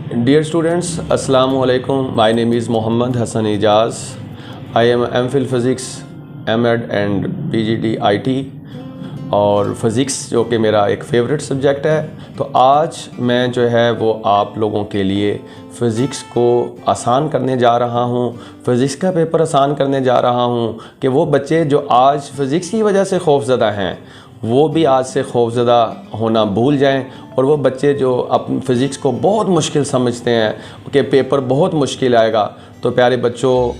Dear students, Assalamu alaikum. My name is Mohammad Hassan Ijaz. I am MPhil Physics, MEd and PGD IT और physics जो कि मेरा एक favourite subject है। तो आज मैं जो है वो आप लोगों के लिए फ़िज़िक्स को आसान करने जा रहा हूँ, फ़िज़िक्स का पेपर आसान करने जा रहा हूँ कि वो बच्चे जो आज फ़िज़िक्स की वजह से खौफज़दा हैं वो भी आज से खौफज़दा होना भूल जाएं, और वो बच्चे जो अपनी फ़िज़िक्स को बहुत मुश्किल समझते हैं कि पेपर बहुत मुश्किल आएगा, तो प्यारे बच्चों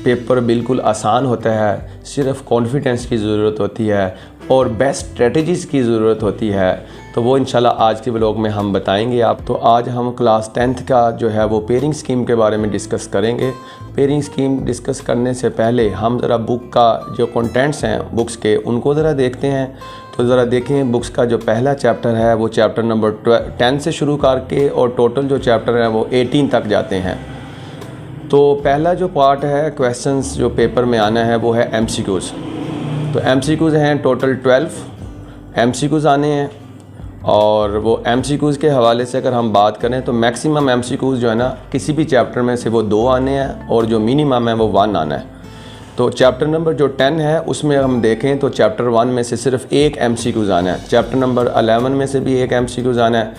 पेपर बिल्कुल आसान होता है। सिर्फ़ कॉन्फिडेंस की ज़रूरत होती है और बेस्ट स्ट्रेटजीज़ की ज़रूरत होती है। तो वो इंशाल्लाह आज के व्लॉग में हम बताएंगे आप। तो आज हम क्लास 10th का जो है वो पेयरिंग स्कीम के बारे में डिस्कस करेंगे। पेयरिंग स्कीम डिस्कस करने से पहले हम ज़रा बुक का जो कंटेंट्स हैं बुक्स के उनको ज़रा देखते हैं। तो ज़रा देखें बुक्स का जो पहला चैप्टर है वो चैप्टर नंबर 10 से शुरू करके और टोटल जो चैप्टर है वो 18 तक जाते हैं। तो पहला जो पार्ट है क्वेश्चंस जो पेपर में आना है वो है MCQs। तो MCQs हैं टोटल 12 MCQs आने हैं, और वो MCQs के हवाले से अगर हम बात करें तो मैक्सिमम MCQs जो है ना किसी भी चैप्टर में से वो 2 आने हैं और जो मिनिमम है वो 1 आना है। तो चैप्टर नंबर जो 10 है उसमें हम देखें तो चैप्टर 1 में से सिर्फ 1 MCQs आना है, चैप्टर नंबर 11 में से भी 1 MCQs आना है,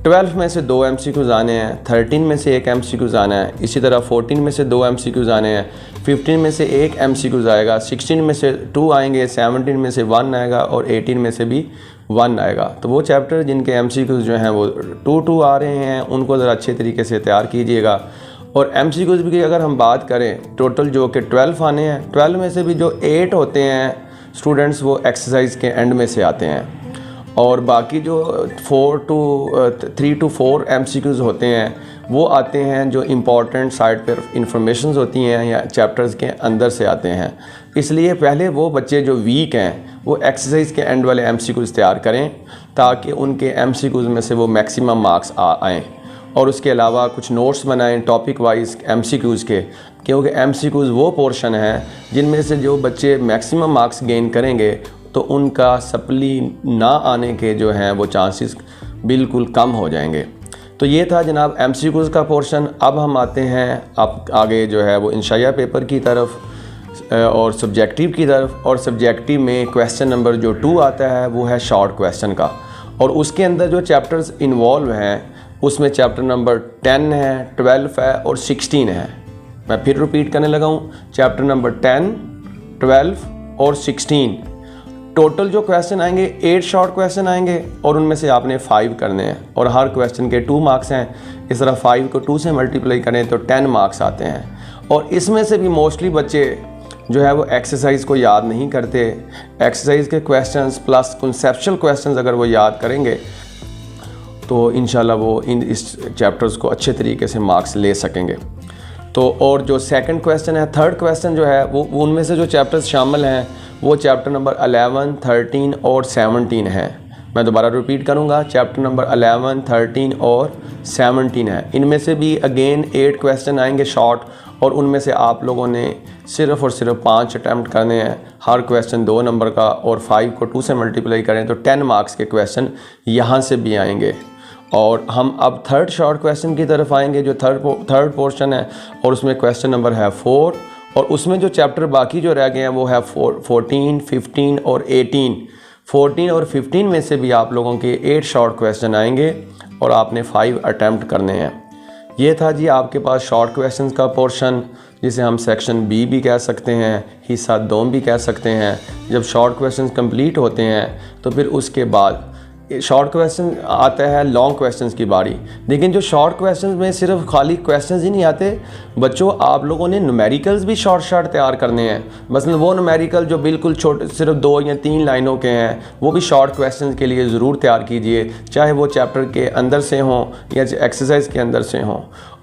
12 में से 2 MCQs आने हैं, 13 में से 1 MCQs आना है, इसी तरह 14 में से 2 MCQs आने हैं, 15 में से 1 MCQs आएगा, 16 में से 2 आएंगे, 17 में से 1 आएगा और 18 में से भी 1 आएगा। तो वो चैप्टर जिनके MCQs जो हैं वो 2 आ रहे हैं उनको ज़रा अच्छे तरीके से तैयार कीजिएगा। और MCQs की अगर हम बात करें टोटल जो कि 12 आने हैं, 12 में से भी जो 8 होते हैं स्टूडेंट्स वो एक्सरसाइज के एंड में से आते हैं, और बाकी जो 3 to 4 MCQs होते हैं वो आते हैं जो इम्पॉर्टेंट साइड पर इंफॉर्मेशंस होती हैं या चैप्टर्स के अंदर से आते हैं। इसलिए पहले वो बच्चे जो वीक हैं वो एक्सरसाइज के एंड वाले MCQs तैयार करें ताकि उनके MCQs में से वो मैक्सिमम मार्क्स आएँ, और उसके अलावा कुछ नोट्स बनाएं टॉपिक वाइज MCQs के, क्योंकि MCQs वो पोर्शन है जिनमें से जो बच्चे मैक्सिमम मार्क्स गेन करेंगे तो उनका सप्ली ना आने के जो हैं वो चांसेस बिल्कुल कम हो जाएंगे। तो ये था जनाब MCQs का पोर्शन। अब हम आते हैं अब आगे जो है वो इंशाया पेपर की तरफ और सब्जेक्टिव की तरफ। और सब्जेक्टिव में क्वेश्चन नंबर जो 2 आता है वो है शॉर्ट क्वेश्चन का, और उसके अंदर जो चैप्टर्स इन्वॉल्व हैं उसमें चैप्टर नंबर 10 है, 12 है और 16 है। मैं फिर रिपीट करने लगा हूँ, चैप्टर नंबर 10, 12 और 16। टोटल जो क्वेश्चन आएंगे 8 शॉर्ट क्वेश्चन आएंगे और उनमें से आपने 5 करने हैं, और हर क्वेश्चन के 2 मार्क्स हैं। इस तरह 5 को 2 से मल्टीप्लाई करें तो 10 मार्क्स आते हैं। और इसमें से भी मोस्टली बच्चे जो है वो एक्सरसाइज को याद नहीं करते। एक्सरसाइज के क्वेश्चंस प्लस कॉन्सेप्चुअल क्वेश्चंस अगर वो याद करेंगे तो इंशाल्लाह वो इस चैप्टर्स को अच्छे तरीके से मार्क्स ले सकेंगे। तो और जो सेकंड क्वेश्चन है, थर्ड क्वेश्चन जो है वो उनमें से जो चैप्टर्स शामिल हैं वो चैप्टर नंबर 11, 13 और 17 हैं। मैं दोबारा रिपीट करूंगा, चैप्टर नंबर 11, 13 और 17 है। इनमें से भी अगेन 8 क्वेश्चन आएंगे शॉर्ट, और उनमें से आप लोगों ने सिर्फ़ और सिर्फ 5 अटैम्प्ट करने हैं, हर क्वेश्चन 2 नंबर का, और 5 को 2 से मल्टीप्लाई करें तो 10 मार्क्स के क्वेश्चन यहाँ से भी आएंगे। और हम अब थर्ड शॉर्ट क्वेश्चन की तरफ आएंगे जो थर्ड पोर्शन है, और उसमें क्वेश्चन नंबर है 4, और उसमें जो चैप्टर बाकी जो रह गए हैं वो है 14, 15 और 18। 14 और 15 में से भी आप लोगों के 8 शॉर्ट क्वेश्चन आएंगे और आपने 5 अटैम्प्ट करने हैं। ये था जी आपके पास शॉर्ट क्वेश्चंस का पोर्शन, जिसे हम सेक्शन B भी कह सकते हैं, हिस्सा 2 भी कह सकते हैं। जब शॉर्ट क्वेश्चंस कंप्लीट होते हैं तो फिर उसके बाद शॉर्ट क्वेश्चन आता है लॉन्ग क्वेश्चंस की बारी। लेकिन जो शॉर्ट क्वेश्चंस में सिर्फ खाली क्वेश्चंस ही नहीं आते बच्चों, आप लोगों ने न्यूमेरिकल्स भी शॉर्ट तैयार करने हैं। मसलन वो न्यूमेरिकल जो बिल्कुल छोटे सिर्फ 2 या 3 लाइनों के हैं वो भी शॉर्ट क्वेश्चंस के लिए ज़रूर तैयार कीजिए, चाहे वो चैप्टर के अंदर से हों या एक्सरसाइज के अंदर से हों।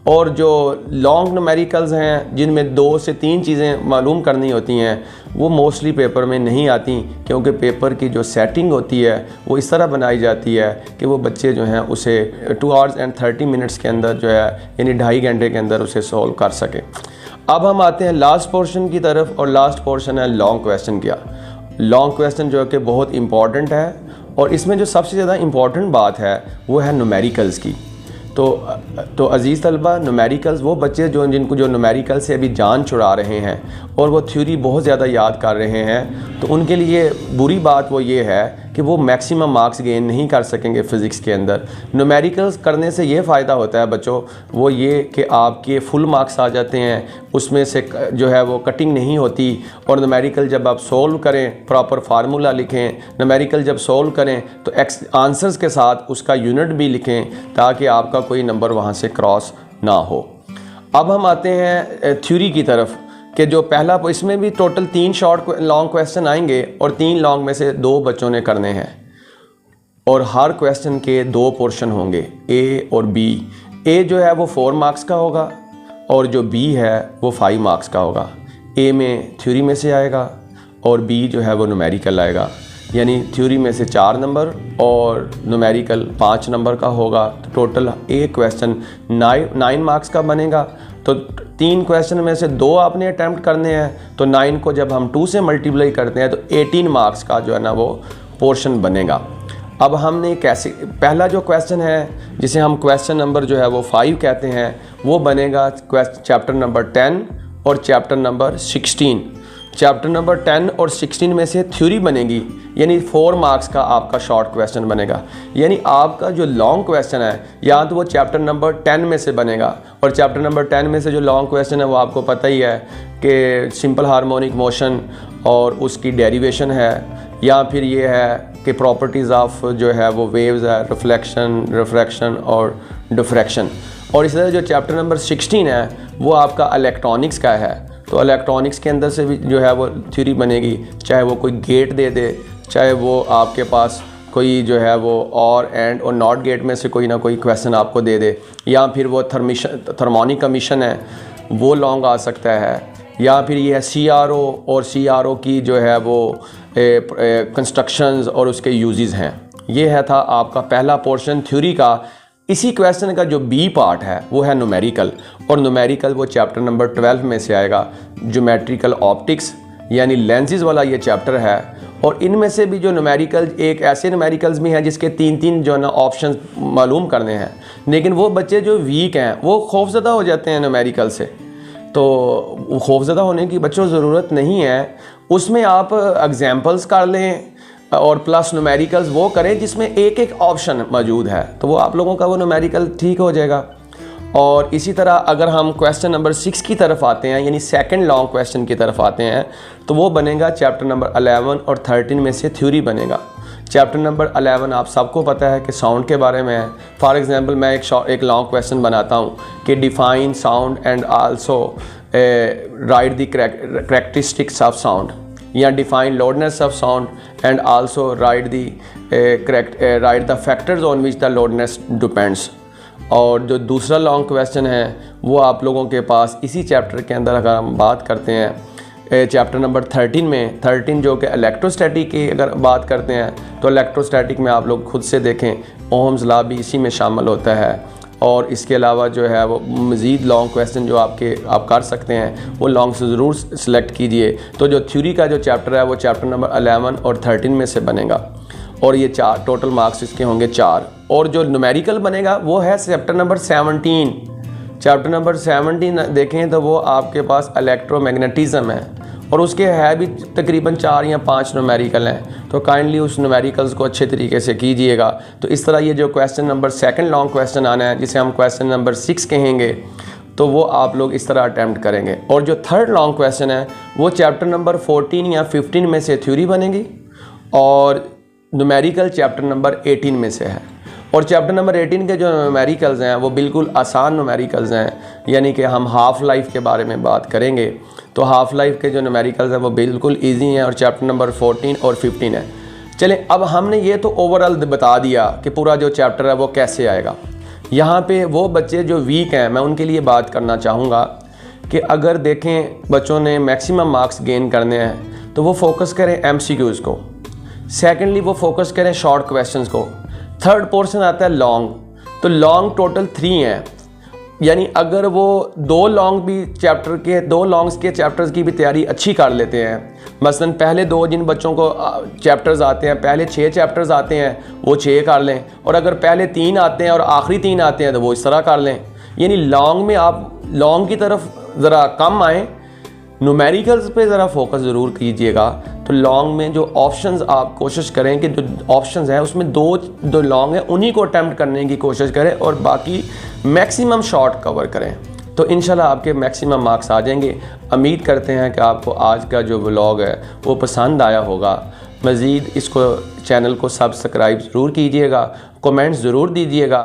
और जो लॉन्ग न्यूमेरिकल्स हैं जिनमें 2 से 3 चीज़ें मालूम करनी होती हैं वो मोस्टली पेपर में नहीं आती, क्योंकि पेपर की जो सेटिंग होती है वो इस तरह बनाई जाती है कि वो बच्चे जो हैं उसे 2 hours and 30 minutes के अंदर जो है यानी 2.5 घंटे के अंदर उसे सॉल्व कर सके। अब हम आते हैं लास्ट पोर्शन की तरफ, और लास्ट पोर्शन है लॉन्ग क्वेश्चन का। लॉन्ग क्वेश्चन जो कि बहुत इंपॉर्टेंट है, और इसमें जो सबसे ज़्यादा इम्पॉर्टेंट बात है वो है न्यूमेरिकल्स की। तो अज़ीज़ तलबा, न्यूमेरिकल्स वो बच्चे जिनको न्यूमेरिकल से अभी जान छुड़ा रहे हैं और वो थ्योरी बहुत ज़्यादा याद कर रहे हैं, तो उनके लिए बुरी बात वो ये है कि वो मैक्सिमम मार्क्स गेन नहीं कर सकेंगे फ़िज़िक्स के अंदर। न्यूमेरिकल्स करने से ये फ़ायदा होता है बच्चों, वो ये कि आपके फुल मार्क्स आ जाते हैं, उसमें से जो है वो कटिंग नहीं होती। और न्यूमेरिकल जब आप सोल्व करें, प्रॉपर फार्मूला लिखें, न्यूमेरिकल जब सोल्व करें तो आंसर्स के साथ उसका यूनिट भी लिखें, ताकि आपका कोई नंबर वहाँ से क्रॉस ना हो। अब हम आते हैं थ्योरी की तरफ, कि जो पहला, इसमें भी टोटल 3 शॉर्ट लॉन्ग क्वेश्चन आएंगे और 3 लॉन्ग में से 2 बच्चों ने करने हैं, और हर क्वेश्चन के 2 पोर्शन होंगे, ए और बी। ए जो है वो 4 मार्क्स का होगा और जो बी है वो 5 मार्क्स का होगा। ए में थ्योरी में से आएगा और बी जो है वो न्यूमेरिकल आएगा, यानी थ्योरी में से 4 नंबर और न्यूमेरिकल 5 नंबर का होगा। तो टोटल एक क्वेश्चन 9 मार्क्स का बनेगा। तो 3 क्वेश्चन में से 2 आपने अटैम्प्ट करने हैं, तो 9 को जब हम 2 से मल्टीप्लाई करते हैं तो 18 मार्क्स का जो है ना वो पोर्शन बनेगा। अब हमने कैसे, पहला जो क्वेश्चन है जिसे हम क्वेश्चन नंबर जो है वो 5 कहते हैं, वो बनेगा चैप्टर नंबर 10 और चैप्टर नंबर 16। चैप्टर नंबर 10 और 16 में से थ्योरी बनेगी, यानी 4 मार्क्स का आपका शॉर्ट क्वेश्चन बनेगा। यानी आपका जो लॉन्ग क्वेश्चन है या तो वो चैप्टर नंबर 10 में से बनेगा, और चैप्टर नंबर 10 में से जो लॉन्ग क्वेश्चन है वो आपको पता ही है कि सिंपल हार्मोनिक मोशन और उसकी डेरिवेशन है, या फिर ये है कि प्रॉपर्टीज़ ऑफ जो है वो वेव्स है, रिफ्लेक्शन, रिफ्रैक्शन और डिफ्रैक्शन। और इसी तरह जो चैप्टर नंबर 16 है वो आपका इलेक्ट्रॉनिक्स का है, तो इलेक्ट्रॉनिक्स के अंदर से भी जो है वो थ्योरी बनेगी, चाहे वो कोई गेट दे दे, चाहे वो आपके पास कोई जो है वो और एंड और नॉट गेट में से कोई ना कोई क्वेश्चन आपको दे दे, या फिर वो थर्मोनिक कमीशन है वो लॉन्ग आ सकता है, या फिर ये है CRO और CRO की जो है वो कंस्ट्रक्शंस और उसके यूजेस हैं। ये है था आपका पहला पोर्शन थ्योरी का। इसी क्वेश्चन का जो बी पार्ट है वो है न्यूमेरिकल, और न्यूमेरिकल वो चैप्टर नंबर 12 में से आएगा। ज्योमेट्रिकल ऑप्टिक्स यानी लेंसेज वाला ये चैप्टर है, और इनमें से भी जो न्यूमेरिकल, एक ऐसे न्यूमेरिकल्स भी हैं जिसके 3-3 जो है ना ऑप्शन मालूम करने हैं, लेकिन वो बच्चे जो वीक हैं वो खौफज़दा हो जाते हैं न्यूमेरिकल से। तो खौफज़दा होने की बच्चों ज़रूरत नहीं है, उसमें आप एग्जाम्पल्स कर लें और प्लस न्यूमेरिकल्स वो करें जिसमें एक एक ऑप्शन मौजूद है, तो वो आप लोगों का वो न्यूमेरिकल ठीक हो जाएगा। और इसी तरह अगर हम क्वेश्चन नंबर 6 की तरफ आते हैं, यानी सेकंड लॉन्ग क्वेश्चन की तरफ आते हैं, तो वो बनेगा चैप्टर नंबर 11 और 13 में से थ्योरी बनेगा। चैप्टर नंबर 11 आप सबको पता है कि साउंड के बारे में है। फॉर एग्जांपल मैं एक लॉन्ग क्वेश्चन बनाता हूँ कि define sound and also write the characteristics of sound, या define loudness of sound and also write the factors on which the loudness depends. और जो दूसरा लॉन्ग क्वेश्चन है वो आप लोगों के पास इसी चैप्टर के अंदर, अगर हम बात करते हैं चैप्टर नंबर 13 में, 13 जो कि इलेक्ट्रोस्टैटिक की अगर बात करते हैं, तो इलेक्ट्रोस्टैटिक में आप लोग खुद से देखें ओम्स लॉ भी इसी में शामिल होता है। और इसके अलावा जो है वो मज़ीद लॉन्ग क्वेश्चन जो आप कर सकते हैं वो लॉन्ग से ज़रूर सिलेक्ट कीजिए। तो जो थ्योरी का जो चैप्टर है वो चैप्टर नंबर 11 और 13 में से बनेगा, और ये 4 टोटल मार्क्स इसके होंगे 4। और जो न्यूमेरिकल बनेगा वो है चैप्टर नंबर 17। चैप्टर नंबर 17 देखें तो वो आपके पास इलेक्ट्रोमैग्नेटिज़म है, और उसके है भी तकरीबन 4 या 5 न्यूमेरिकल हैं। तो काइंडली उस न्यूमेरिकल्स को अच्छे तरीके से कीजिएगा। तो इस तरह ये जो question number second long question आना है, जिसे हम क्वेश्चन नंबर 6 कहेंगे, तो वो आप लोग इस तरह अटैम्प्ट करेंगे। और जो थर्ड लॉन्ग क्वेश्चन है वो चैप्टर नंबर 14 या 15 में से थ्योरी बनेगी, और न्यूमेरिकल चैप्टर नंबर 18 में से है। और चैप्टर नंबर 18 के जो न्यूमेरिकल्स हैं वो बिल्कुल आसान न्यूमेरिकल्स हैं, यानी कि हम हाफ़ लाइफ के बारे में बात करेंगे, तो हाफ़ लाइफ के जो न्यूमेरिकल्स हैं वो बिल्कुल इजी हैं, और चैप्टर नंबर 14 और 15 है। चलें, अब हमने ये तो ओवरऑल बता दिया कि पूरा जो चैप्टर है वो कैसे आएगा। यहाँ पे वो बच्चे जो वीक हैं मैं उनके लिए बात करना चाहूँगा कि अगर देखें बच्चों ने मैक्सिमम मार्क्स गेन करने हैं तो वो फोकस करें MCQs को, सेकेंडली वो फोकस करें शॉर्ट क्वेश्चंस को, थर्ड पोर्शन आता है लॉन्ग। तो लॉन्ग टोटल 3 हैं, यानी अगर वो 2 लॉन्ग्स के चैप्टर्स की भी तैयारी अच्छी कर लेते हैं मसलन पहले 2 जिन बच्चों को चैप्टर्स आते हैं, पहले 6 चैप्टर्स आते हैं, वो 6 कर लें, और अगर पहले 3 आते हैं और आखिरी 3 आते हैं तो वो इस तरह कर लें। यानी लॉन्ग में आप लॉन्ग की तरफ ज़रा कम आएँ, न्यूमेरिकल्स पे ज़रा फोकस ज़रूर कीजिएगा। तो लॉन्ग में जो ऑप्शंस आप कोशिश करें कि जो ऑप्शंस हैं उसमें दो लॉन्ग हैं, उन्हीं को अटैम्प्ट करने की कोशिश करें और बाकी मैक्सिमम शॉर्ट कवर करें, तो इंशाल्लाह आपके मैक्सिमम मार्क्स आ जाएंगे। उम्मीद करते हैं कि आपको आज का जो व्लॉग है वो पसंद आया होगा। मज़ीद इसको चैनल को सब्सक्राइब ज़रूर कीजिएगा, कमेंट्स ज़रूर दीजिएगा।